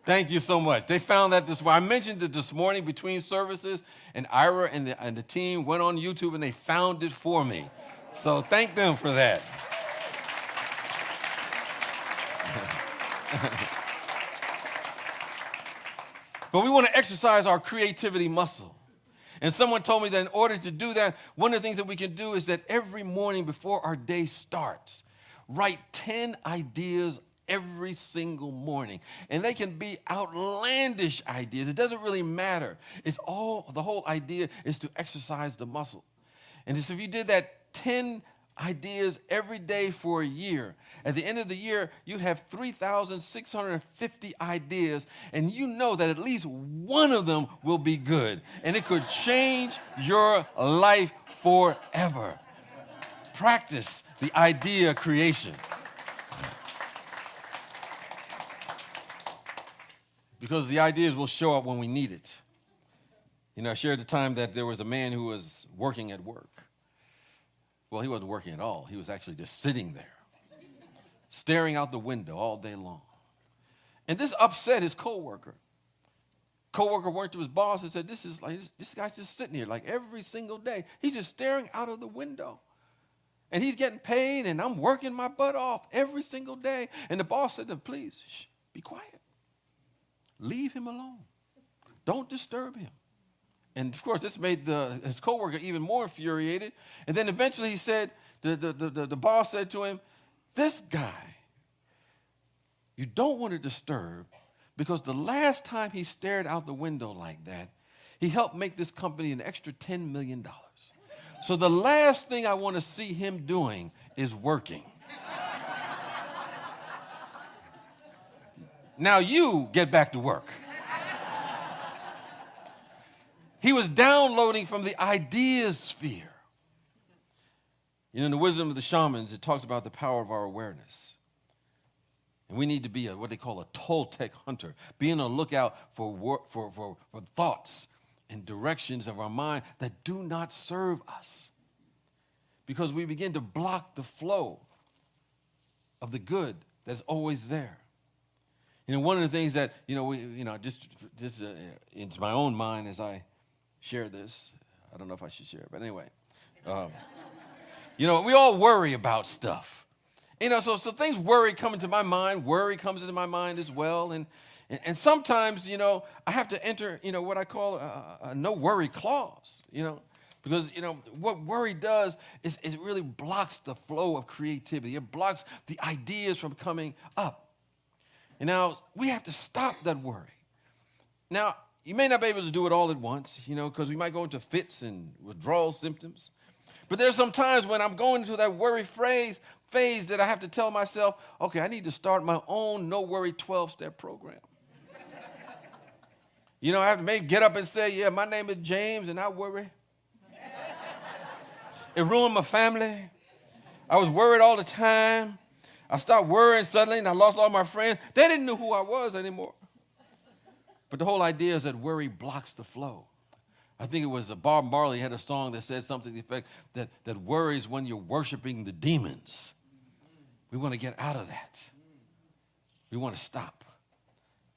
Thank you so much. They found that this morning. I mentioned it this morning between services, and Ira and the team went on YouTube and they found it for me. So thank them for that. But we want to exercise our creativity muscle. And someone told me that in order to do that, one of the things that we can do is that every morning before our day starts, write 10 ideas every single morning. And they can be outlandish ideas. It doesn't really matter. The whole idea is to exercise the muscle. And so if you did that 10 ideas every day for a year, at the end of the year, you'd have 3,650 ideas, and you know that at least one of them will be good, and it could change your life forever. Practice the idea creation. Because the ideas will show up when we need it. You know, I shared the time that there was a man who was working at work. Well, he wasn't working at all. He was actually just sitting there, staring out the window all day long. And this upset his coworker. Coworker went to his boss and said, this guy's just sitting here like every single day. He's just staring out of the window. And he's getting paid, and I'm working my butt off every single day. And the boss said to him, please, be quiet. Leave him alone. Don't disturb him. And of course, this made his coworker even more infuriated. And then eventually he said, the boss said to him, this guy, you don't want to disturb because the last time he stared out the window like that, he helped make this company an extra $10 million. So the last thing I want to see him doing is working. Now you get back to work. He was downloading from the ideas sphere. You know, in the wisdom of the shamans, it talks about the power of our awareness. And we need to be what they call a Toltec hunter, being on the lookout for thoughts and directions of our mind that do not serve us. Because we begin to block the flow of the good that's always there. You know, one of the things that, just into my own mind as I share this. I don't know if I should share it, but anyway. We all worry about stuff. So things come into my mind. Worry comes into my mind as well. And sometimes, I have to enter, what I call a no worry clause, because, what worry does is it really blocks the flow of creativity. It blocks the ideas from coming up. And now we have to stop that worry. Now, you may not be able to do it all at once, because we might go into fits and withdrawal symptoms. But there's some times when I'm going into that worry phase that I have to tell myself, okay, I need to start my own no-worry 12-step program. I have to maybe get up and say, yeah, my name is James, and I worry. It ruined my family. I was worried all the time. I stopped worrying suddenly, and I lost all my friends. They didn't know who I was anymore. But the whole idea is that worry blocks the flow. I think it was Bob Marley had a song that said something to the effect that worry is when you're worshiping the demons. We want to get out of that. We want to stop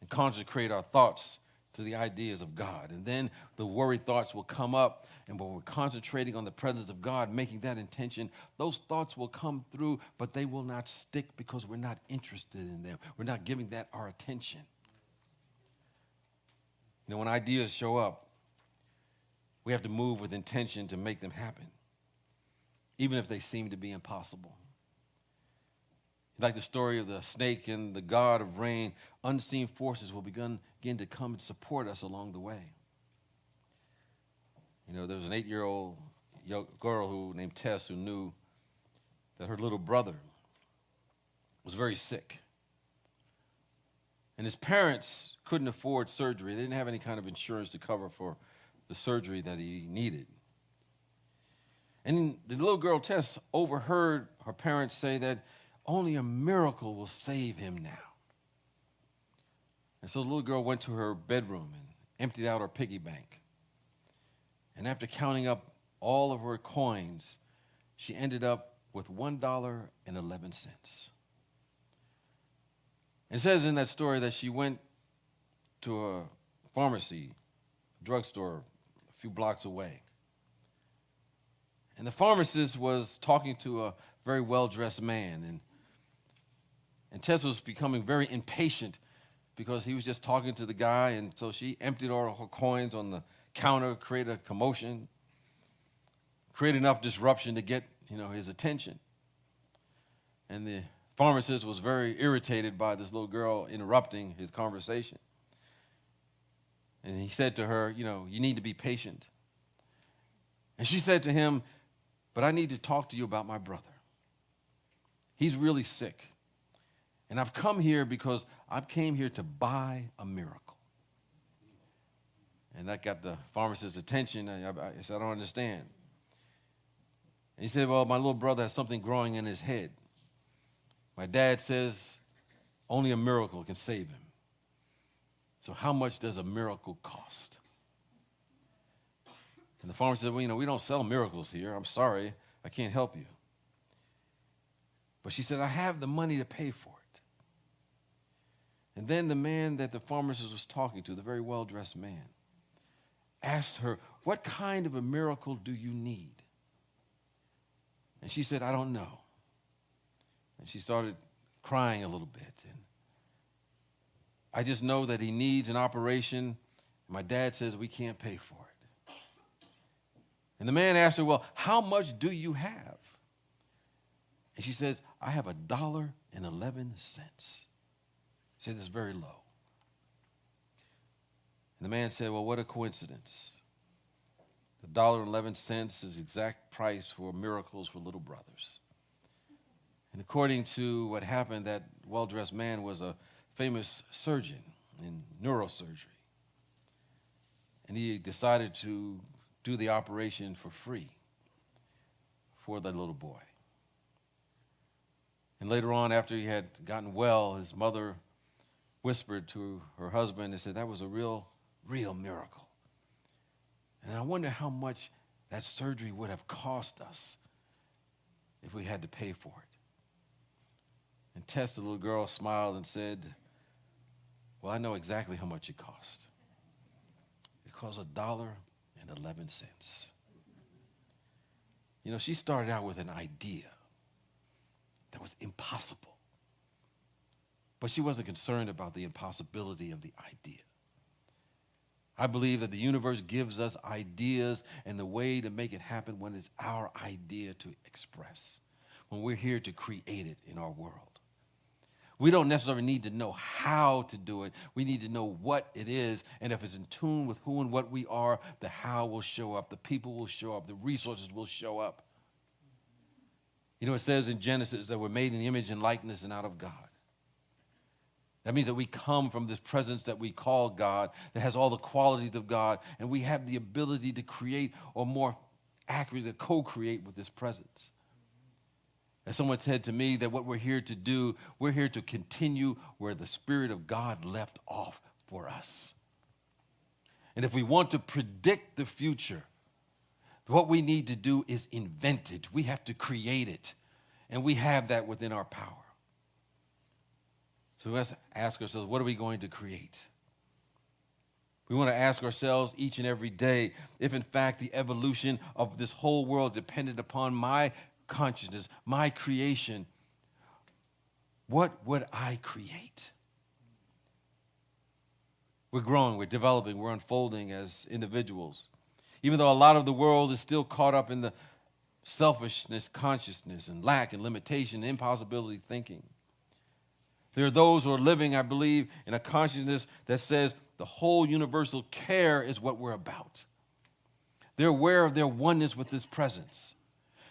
and consecrate our thoughts to the ideas of God. And then the worry thoughts will come up, and when we're concentrating on the presence of God, making that intention, those thoughts will come through, but they will not stick because we're not interested in them. We're not giving that our attention. When ideas show up, we have to move with intention to make them happen, even if they seem to be impossible. Like the story of the snake and the god of rain, unseen forces will begin to come and support us along the way. There was an 8-year-old young girl named Tess who knew that her little brother was very sick. And his parents couldn't afford surgery. They didn't have any kind of insurance to cover for the surgery that he needed. And the little girl, Tess, overheard her parents say that only a miracle will save him now. And so the little girl went to her bedroom and emptied out her piggy bank. And after counting up all of her coins, she ended up with $1.11. It says in that story that she went to a pharmacy, drugstore a few blocks away. And the pharmacist was talking to a very well-dressed man. And Tess was becoming very impatient because he was just talking to the guy. And so she emptied all her coins on the counter, created a commotion, created enough disruption to get, his attention. And the pharmacist was very irritated by this little girl interrupting his conversation. And he said to her, you need to be patient. And she said to him, but I need to talk to you about my brother. He's really sick. And I've come here because I came here to buy a miracle. And that got the pharmacist's attention. I said, I don't understand. And he said, well, my little brother has something growing in his head. My dad says only a miracle can save him. So how much does a miracle cost? And the pharmacist said, well, we don't sell miracles here. I'm sorry, I can't help you. But she said, I have the money to pay for it. And then the man that the pharmacist was talking to, the very well-dressed man, asked her, what kind of a miracle do you need? And she said, I don't know. And she started crying a little bit. And I just know that he needs an operation. My dad says we can't pay for it. And the man asked her, well, how much do you have? And she says, I have $1.11. She said, that's very low. And the man said, well, what a coincidence. $1.11 is the exact price for miracles for little brothers. And according to what happened, that well-dressed man was a famous surgeon in neurosurgery. And he decided to do the operation for free for the little boy. And later on, after he had gotten well, his mother whispered to her husband and said, that was a real miracle. And I wonder how much that surgery would have cost us if we had to pay for it. And Tess, the little girl, smiled and said, well, I know exactly how much it cost. It cost $1.11. She started out with an idea that was impossible. But she wasn't concerned about the impossibility of the idea. I believe that the universe gives us ideas and the way to make it happen when it's our idea to express, when we're here to create it in our world. We don't necessarily need to know how to do it. We need to know what it is, and if it's in tune with who and what we are, the how will show up, the people will show up, the resources will show up. It says in Genesis that we're made in the image and likeness and out of God. That means that we come from this presence that we call God, that has all the qualities of God, and we have the ability to create, or more accurately, to co-create with this presence. As someone said to me, that what we're here to do, we're here to continue where the Spirit of God left off for us. And if we want to predict the future, what we need to do is invent it. We have to create it. And we have that within our power. So we must ask ourselves, what are we going to create? We want to ask ourselves each and every day if, in fact, the evolution of this whole world depended upon my consciousness, my creation, what would I create? We're growing, we're developing, we're unfolding as individuals. Even though a lot of the world is still caught up in the selfishness, consciousness, and lack and limitation, and impossibility thinking. There are those who are living, I believe, in a consciousness that says the whole universal care is what we're about. They're aware of their oneness with this presence.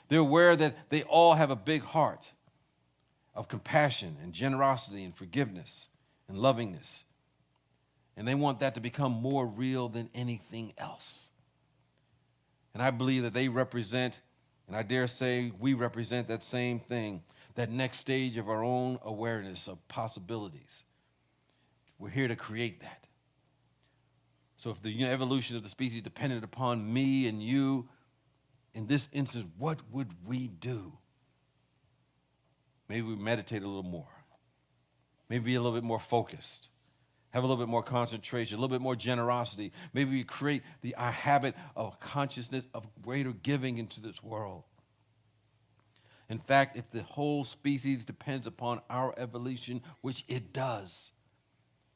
They're aware that they all have a big heart of compassion and generosity and forgiveness and lovingness. And they want that to become more real than anything else. And I believe that they represent, and I dare say we represent that same thing, that next stage of our own awareness of possibilities. We're here to create that. So if the evolution of the species depended upon me and you, in this instance, what would we do? Maybe we meditate a little more. Maybe be a little bit more focused. Have a little bit more concentration, a little bit more generosity. Maybe we create our habit of consciousness of greater giving into this world. In fact, if the whole species depends upon our evolution, which it does,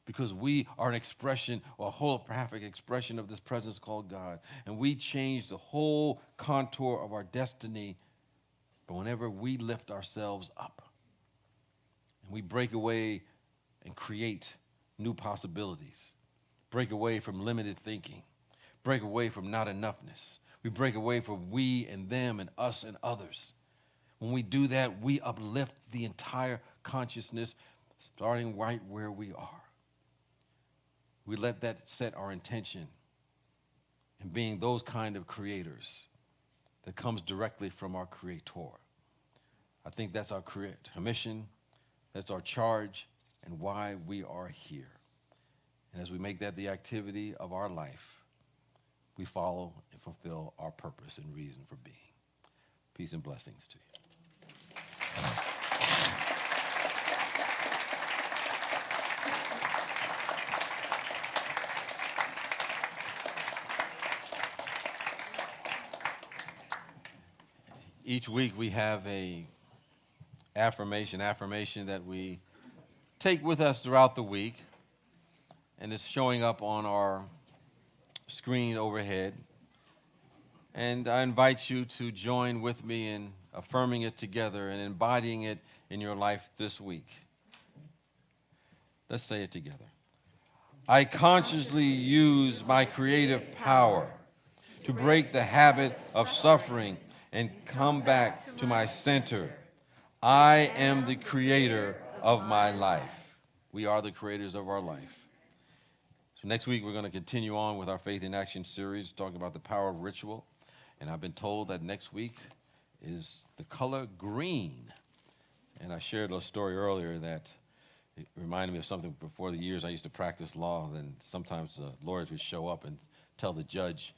because we are an expression, or a holographic expression of this presence called God, and we change the whole contour of our destiny, but whenever we lift ourselves up, and we break away and create new possibilities, break away from limited thinking, break away from not enoughness. We break away from we and them and us and others. When we do that, we uplift the entire consciousness, starting right where we are. We let that set our intention in being those kind of creators that comes directly from our Creator. I think that's our mission, that's our charge, and why we are here. And as we make that the activity of our life, we follow and fulfill our purpose and reason for being. Peace and blessings to you. Each week we have a affirmation that we take with us throughout the week, and it's showing up on our screen overhead. And I invite you to join with me in affirming it together and embodying it in your life this week. Let's say it together. I consciously use my creative power to break the habit of suffering and come back to my center. I am the creator of my life. We are the creators of our life. So next week we're going to continue on with our Faith in Action series, talking about the power of ritual. And I've been told that next week is the color green. And I shared a story earlier that it reminded me of something before the years I used to practice law. Then sometimes the lawyers would show up and tell the judge,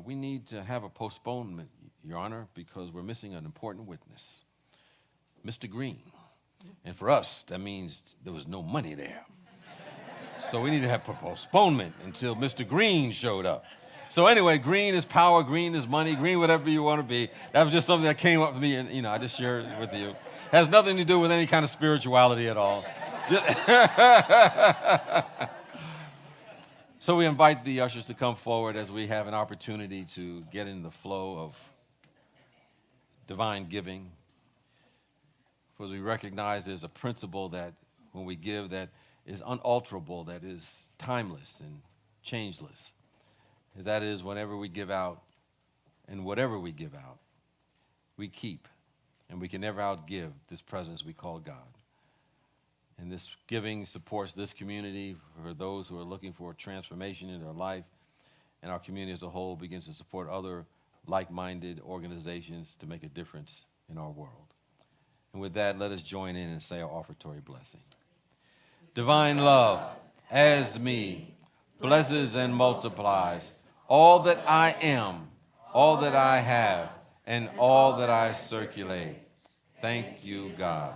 we need to have a postponement, Your Honor, because we're missing an important witness, Mr. Green. And for us, that means there was no money there. So we need to have a postponement until Mr. Green showed up. So anyway, green is power, green is money, green whatever you want to be. That was just something that came up to me, and I just shared it with you. Has nothing to do with any kind of spirituality at all. So we invite the ushers to come forward as we have an opportunity to get in the flow of divine giving. Because we recognize there's a principle that when we give that is unalterable, that is timeless and changeless. And that is whenever we give out and whatever we give out, we keep. And we can never outgive this presence we call God. And this giving supports this community for those who are looking for a transformation in their life. And our community as a whole begins to support other like-minded organizations to make a difference in our world. And with that, let us join in and say our offertory blessing. Divine love, as me, blesses and multiplies all that I am, all that I have, and all that I circulate. Thank you, God.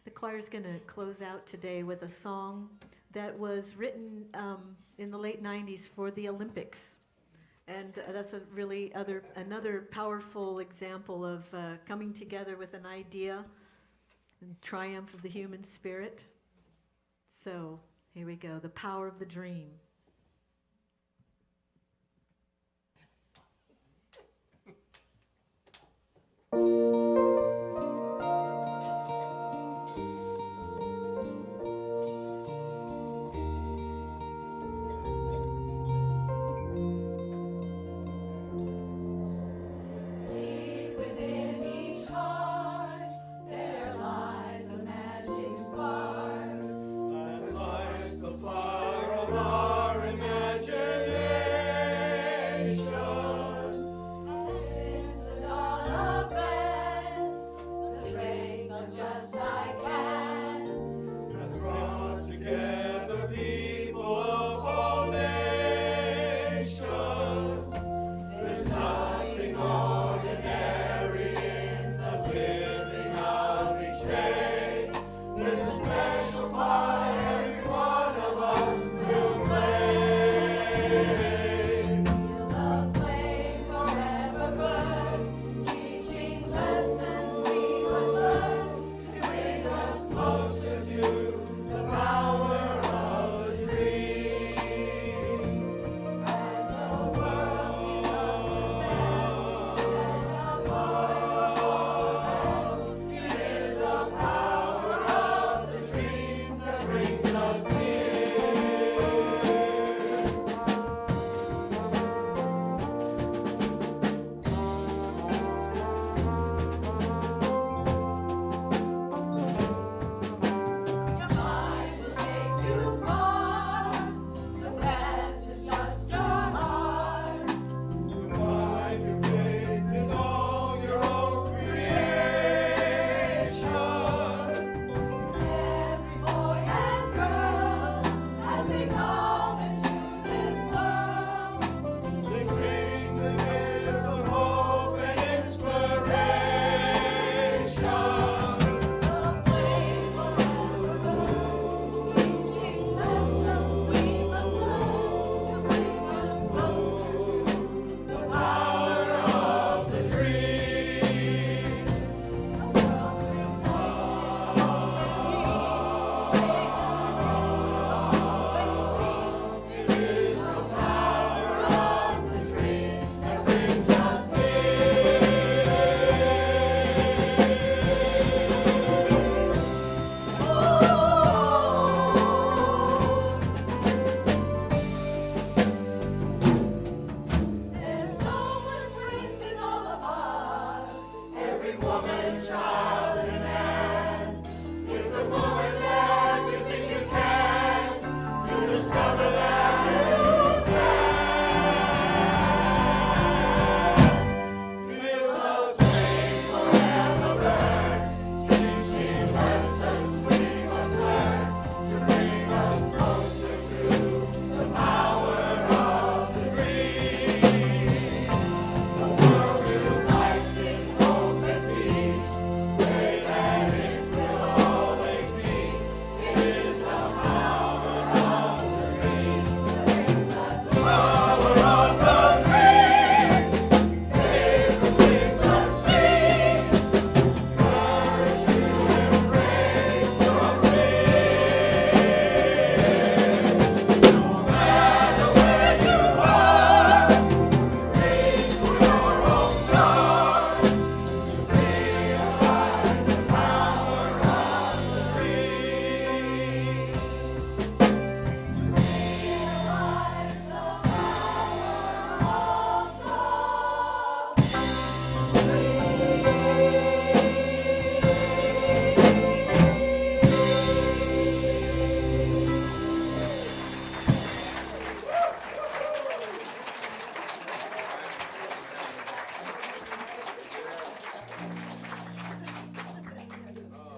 The choir's going to close out today with a song that was written in the late 90s for the Olympics. And that's another powerful example of coming together with an idea and triumph of the human spirit. So here we go, the power of the dream. Deep within each heart, there lies a magic spark.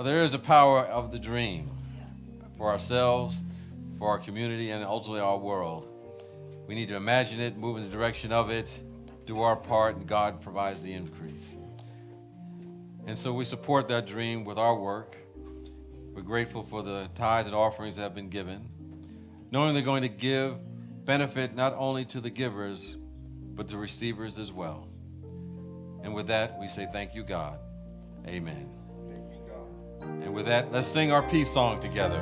There is a power of the dream for ourselves, for our community, and ultimately our world. We need to imagine it, move in the direction of it, do our part, and God provides the increase. And so we support that dream with our work. We're grateful for the tithes and offerings that have been given, knowing they're going to give benefit not only to the givers, but to receivers as well. And with that, we say thank you, God. Amen. And with that, let's sing our peace song together.